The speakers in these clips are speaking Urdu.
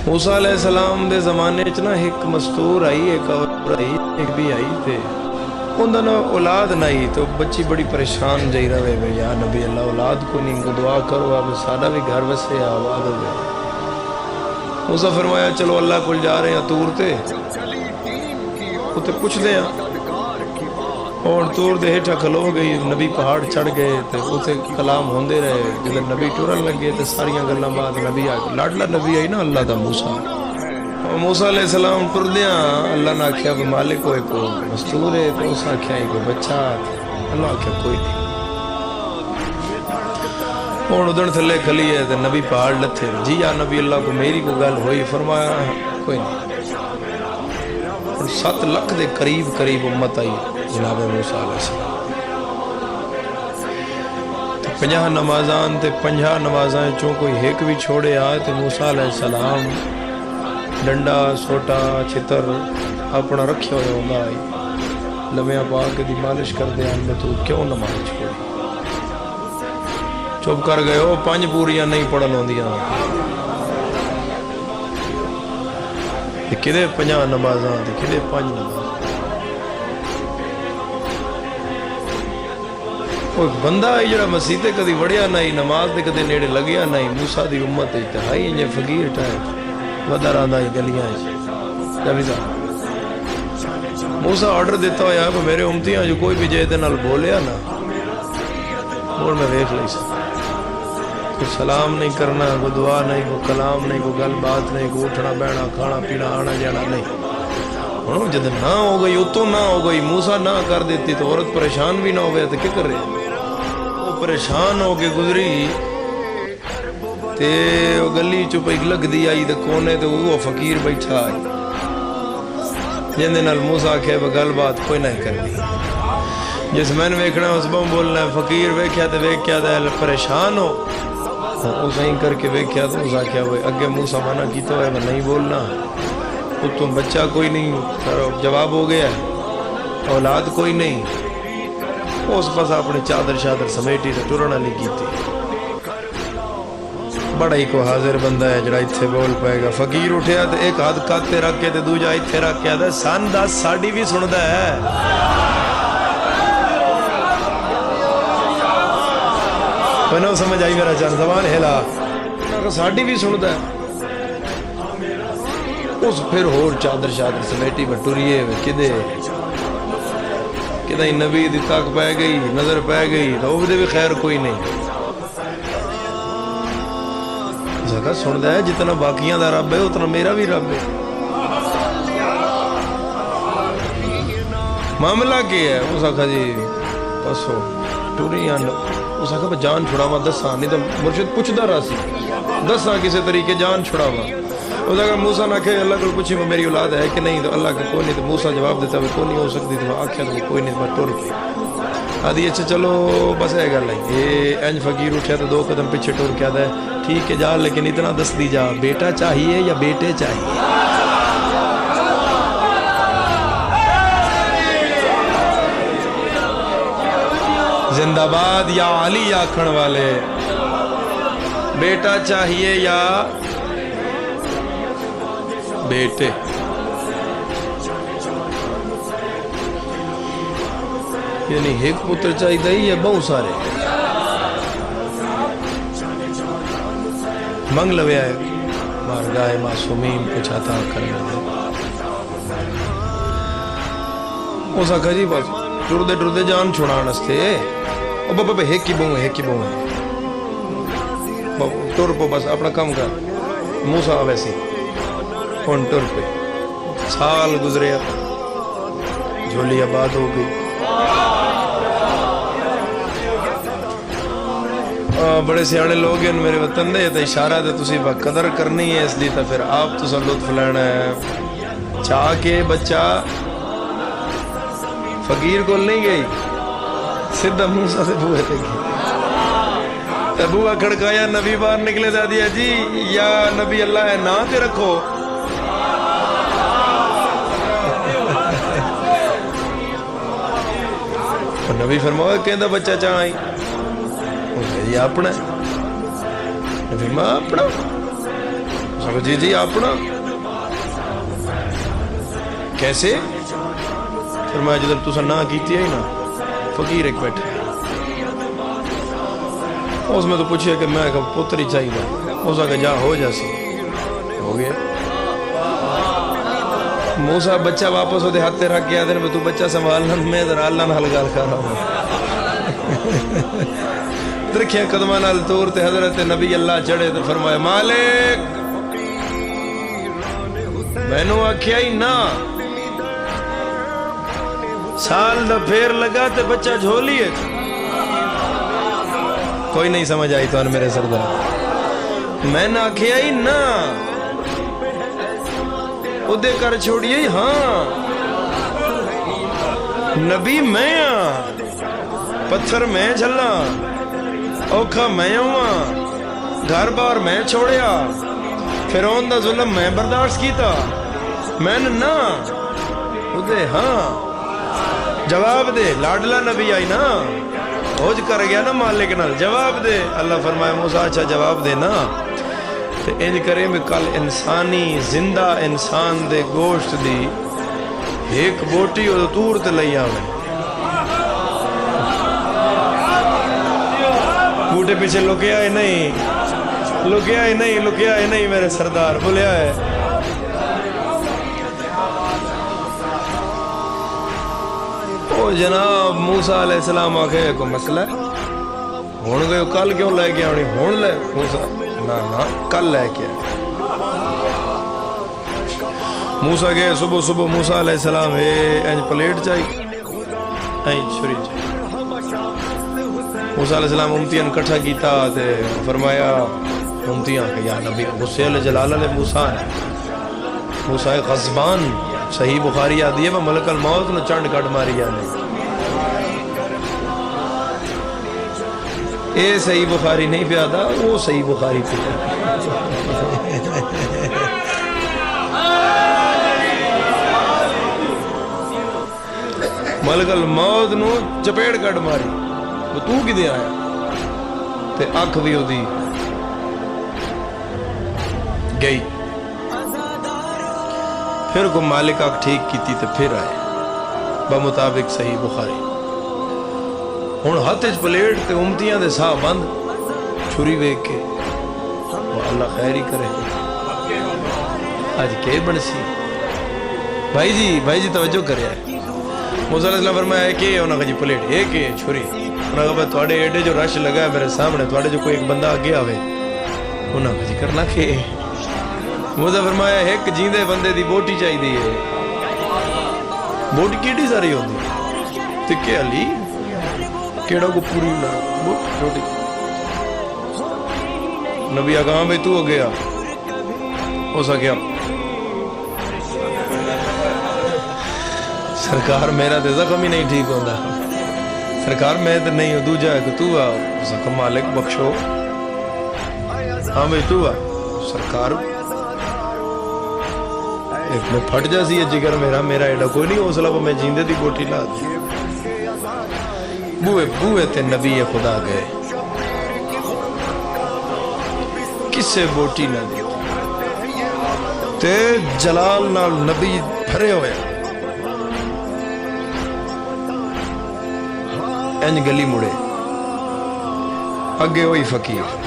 موسیٰ علیہ السلام دے زمانے چنا ایک مستور آئی، ایک اور آئی، ایک بھی آئی تھے انہوں نے اولاد نہیں، تو بچی بڑی پریشان جائی رہے ہوئے، یا نبی اللہ اولاد کو نہیں کو دعا کرو، اب سادہ بھی گھر وسے آباد ہو گئے۔ موسیٰ فرمایا چلو اللہ کو جا رہے ہیں تور تے پوچھ دیں، اور تور دے ہیٹھا کھلو گئی، نبی پہاڑ چڑھ گئے تے اسے کلام ہوندے رہے، جب نبی ٹورن لگے تے ساریاں گلاں بعد نبی آگے لاڈلا نبی آئی نا اللہ دا موسیٰ، موسیٰ علیہ السلام ٹر دیاں اللہ نے آکھیا کہ مالک ہوئے کو مستور ہے، تو اس آکھیا ہی کوئی بچہ اللہ آکھیا کوئی نہیں، اور ادھر تھلے کھلی ہے تے نبی پہاڑ لتھے، جی یا نبی اللہ کو میری کو گل ہوئی، فرمایا کوئی نہیں، اور 7 لاکھ دے قریب امت آئی جناب موسیٰ علیہ السلام، 50 نمازان تے 50 نمازاں چوں کوئی ایک بھی چھوڑے آئے تو موسیٰ علیہ السلام ڈنڈا سوٹا چھتر اپنا رکھے ہوئے ہوندا آئی، لمیاں پا کے دی مالش کر دے ہم نے تو کیوں نماز چھوڑی، چپ کر گئے ہو 5 پوریاں نہیں پڑھن ہوندیاں، کدے 50 نمازاں تے کدے 5 نماز، کوئی بندہ ہے جڑا مسیح تے کدی وڑیا نہیں، نماز تے کدی نیڑے لگیا نہیں، موسیٰ دی امت انتہائی انجے فقیر ٹائپ ودا رہندا ہے گلیاں جبھی صاحب موسیٰ آرڈر دیتا ہوا کہ میرے امتیاں جو کوئی بھی جے دے نال بولیا نا اور میں دیکھ لئی سا، کوئی سلام نہیں کرنا، کوئی دعا نہیں، کوئی کلام نہیں، کوئی گل بات نہیں، کوئی اٹھنا بیٹھنا کھانا پینا آنا جانا نہیں، جب نہ ہو گئی اتوں نہ ہو گئی، موسیٰ نہ کر دیتی تو عورت پریشان بھی نہ ہو گیا تو کیا کر رہے، وہ پریشان ہو کے گزری تے گلی چپ ایک لگ دی آئی تے کونے تے وہ فقیر بیٹھا آئی جن دے نال موسیٰ آکھے گل بات کوئی نہ کرنی، جس میں نے ویکھنا اس بم بولنا ہے، فقیر ویکھیا تے ویکھیا تے پریشان ہو اس ہی کر کے ویکھیا تو اس آکھیا ہوئے اگے موسیٰ منع کیتا ہوئے میں نہیں بولنا، تم بچہ کوئی نہیں، جواب ہو گیا اولاد کوئی نہیں، اس پاس اپنے چادر شادر سمیٹی تے ٹرنا نہیں کیتی، بڑا ہی کو حاضر بندہ ہے جڑا اتھے بول پائے گا، فقیر اٹھیا تے ایک ہاتھ کاتے رکھ کے تے دوجا اتھے رکھ کے آدھا سان 10 ساڑی بھی سندا ہے، پہنو سمجھ آئی میرا چان زبان ہلا، ساڑی بھی سندا ہے، اس پھر ہور چادر شادر سمیٹی میں ٹریے ہوئے کدہ ہی نبی دی تاک پہ گئی نظر پہ گئی تو وہ دے بھی خیر کوئی نہیں، جگہ سن دا ہے جتنا باقیاں دا رب ہے اتنا میرا بھی رب ہے، معاملہ کیا ہے، اس آکھا جی پسو ٹوری اس آکھا جان چھڑاوا دساں، نہیں تو مرشد پوچھ دا رہا سی دساں کسے طریقے جان چھڑاوا، اس اگر موسیٰ نہ کہے اللہ کو پوچھی میری اولاد ہے کہ نہیں، تو اللہ کا کوئی نہیں، تو موسیٰ جواب دیتا ہے کوئی نہیں ہو سکتی، تو آکھیا تو کوئی نہیں، میں ٹر گئی، آدھی اچھا چلو بس ہے گل ہے، یہ انج فقیر اٹھیا تو 2 قدم پیچھے ٹر کے آدھا ہے ٹھیک ہے جا، لیکن اتنا دس دی جا بیٹا چاہیے یا بیٹے چاہیے، زندہ باد یا علی آکھن والے، بیٹا چاہیے یا بیٹے، یعنی ایک پتر چاہیے دائی یا بہت سارے، منگ لوے آئے بارگاہ معصومین کچھ عطا کرنے دے، اس آکھا جی بس ٹردے جان چھوڑان استے، او بابا ایک ہی بہوں ہے، ٹر پو بس اپنا کام کر، موسیٰ ویسی ان ٹر پہ، سال گزریا جھولی آباد ہو گئی، بڑے سیانے لوگ ہیں میرے وطن دے، تو اشارہ دے تسی با قدر کرنی ہے، اس لیے تو پھر آپ تسا لطف لینا ہے، چاہ کے بچہ فقیر کو نہیں گئی سدھا موسیٰ سے بوئے تھے گئی، بوہ کھڑکایا نبی باہر نکلے دا دیا جی یا نبی اللہ ہے نا تے رکھو، نبی فرمایا کہندہ بچہ چاہیں جی اپنا نبی ماں اپنا اب جی جی اپنا کیسے فرمایا جدھر تسا نہ کیتی ہے نا فقیر ایک بیٹھا اس میں تو پوچھے کہ میں پتر ہی چاہیے اس کا جا ہو جیسے ہو گیا موسیٰ بچہ واپس ہوتے ہاتھ رکھ گیا دن تو بچہ سنبھالنا میں ذرا اللہ نہ حلقال کر رہا ہوں درکھیں قدمہ نال تور تے حضرت نبی اللہ چڑھے تو فرمایا مالک میں نو آکھیا ہی نا سال دا پھیر لگا تے بچہ جھولی ہے کوئی نہیں سمجھ آئی تو ان میرے سردار میں نہ آکھیا ہی نا ادھے کر چھوڑیے ہاں نبی میں پتھر میں جھلا اوکھا میں ہوا گھر بار میں چھوڑیا فیرون دا ظلم میں برداشت کیتا میں نہ ادھے ہاں جواب دے لاڈلا نبی آئی نا ہوج کر گیا نا مالک نال جواب دے اللہ فرمائے موسیٰ اچھا جواب دے نا تو انج کریں بھی کل انسانی زندہ انسان دے گوشت دی ایک بوٹی اور دور تے لئی آویں بوٹے پیچھے لکیا ہے نہیں لکیا ہے نہیں لکیا ہے نہیں میرے سردار بولیا ہے او جناب موسیٰ علیہ السلام آکھے کو مسئلہ ہے ہون گئے کل کیوں لے کے آنی ہون لے موسیٰ نا کل لے کے موسیٰ گئے صبح صبح موسیٰ علیہ السلام اینج پلیٹ چاہی اینج چھری چاہی موسیٰ علیہ السلام امتیاں کٹھا کیتا تے فرمایا امتیاں کہ یا نبی غصے علیہ جلال علیہ موسیٰ موسیٰ غضبان صحیح بخاری آدھی ہے وہ ملک الموت نے چنڈ کٹ ماری جانے اے صحیح بخاری نہیں پہ آدھا وہ صحیح بخاری پہ ملک الموت نو چپیڑ کٹ ماری وہ تو کی دے آیا تے اکھ بھی ہو دی گئی پھر کو مالک آکھ ٹھیک کی تھی تے پھر آئے بمطابق صحیح بخاری ہون ہاتھ اچ پلیٹ تے امتیاں دے ساہ بند چھری ویک کے وہ اللہ خیری کرے آج کے بڑسی بھائی جی توجہ کرے آئے موسیٰ علیہ السلام فرمایا ہے کہ انہوں نے کہا جی پلیٹ ایک ہے چھری انہوں نے کہا تھوڑے ایڈے جو رش لگا ہے میرے سامنے تھوڑے جو کوئی ایک بندہ آگے آوے انہوں نے کہا جی کرنا کہ موسیٰ فرمایا ایک جیندے بندے دی بوٹی چاہی دی ہے بوٹی کیڑی ساری ہوتی تکے علی کیڑا کو پوری بوٹی نبی آگاہ میں تو ہو گیا ہو سا کیا سرکار میرا تے زخم ہی نہیں ٹھیک ہوندہ سرکار میں تے نہیں ہو دو جائے کہ تو آ زخم مالک بخشو ہاں بھئی تو آ سرکار ایک میں پھٹ جاسی ہے جگر میرا ایڈا کوئی نہیں حوصلہ وہ میں جیندے دی بوٹی لا دی بوئے تے نبی خدا گئے کسے بوٹی نہ دی تے جلال نال نبی بھرے ہوئے انج گلی مڑے اگے ہوئی فقیر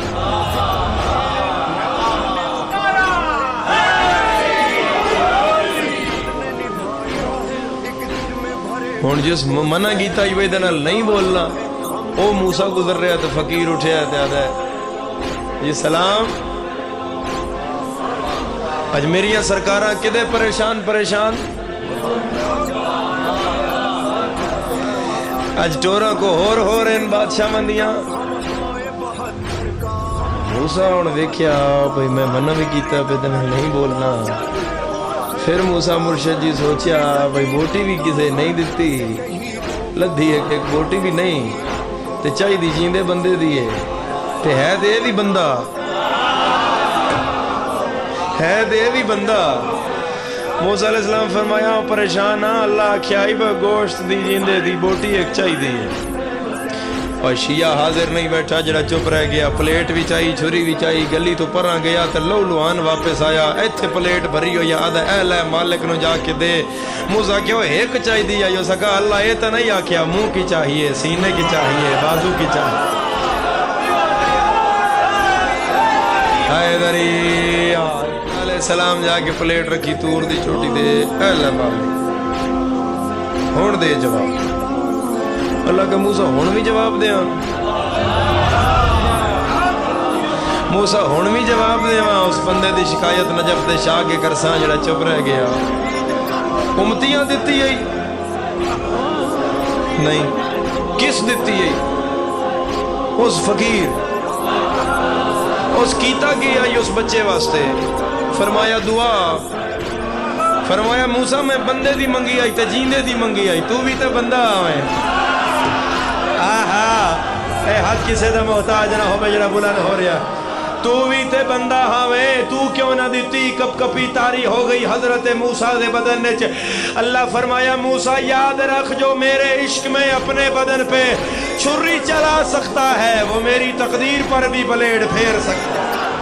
ہون جس منع کیتا ہی وے دنال نہیں بولنا او موسیٰ گزر رہا تو فقیر اٹھیا تے آدھا ہے یہ سلام اج میریاں سرکاراں کدے پریشان اج ٹورا کو ہور ان بادشاہ مندیاں موسیٰ ہون دیکھیا بھئی میں منع بھی کیتا پہ دنال نہیں بولنا پھر موسیٰ مرشد جی سوچیا بھئی بوٹی بھی کسے نہیں دیتی لدھی ہے کہ بوٹی بھی نہیں تے چاہی دی جیندے بندے دیئے تے ہے دے بھی بندہ موسیٰ علیہ السلام فرمایا پریشان اللہ کھیائی با گوشت دی جیندے دی بوٹی ایک چاہی دی ہے اور شیعہ حاضر نہیں بیٹھا جڑا چپ رہ گیا پلیٹ بھی چاہی چھری بھی چاہی گلی تو پرا گیا تو لو لوان واپس آیا ایتھے پلیٹ بھری ہو یا آدھا اے لے مالک نو جا کے دے موسیٰ کیوں ایک چاہی دیا یو سکا اللہ یہ تو نہیں آکھیا منہ کی چاہیے سینے کی چاہیے بازو کی چاہیے حیدری علیہ السلام جا کے پلیٹ رکھی تور دی چھوٹی دے اے لے مالک ہون دے جواب اللہ کہ موسیٰ ہون بھی جواب دیا موسیٰ ہون بھی جواب دیا اس بندے دی شکایت نجف دے شاہ کے کرساں جڑا چپ رہ گیا امتیاں دیتی ہے نہیں کس دیتی ہے اس فقیر اس کیتا گیا اس بچے واسطے فرمایا دعا فرمایا موسیٰ میں بندے دی منگی آئی تے جیندے دی منگی آئی تو بھی تے بندہ آویں اے حد کسے دا محتاج نہ ہو جڑا بلند ہو رہا تو بھی تے بندہ ہاویں تو کیوں نہ دیتی کب کپی تاری ہو گئی حضرت موسیٰ دے بدن نے اللہ فرمایا موسیٰ یاد رکھ جو میرے عشق میں اپنے بدن پہ چھری چلا سکتا ہے وہ میری تقدیر پر بھی بلیڈ پھیر سکتا ہے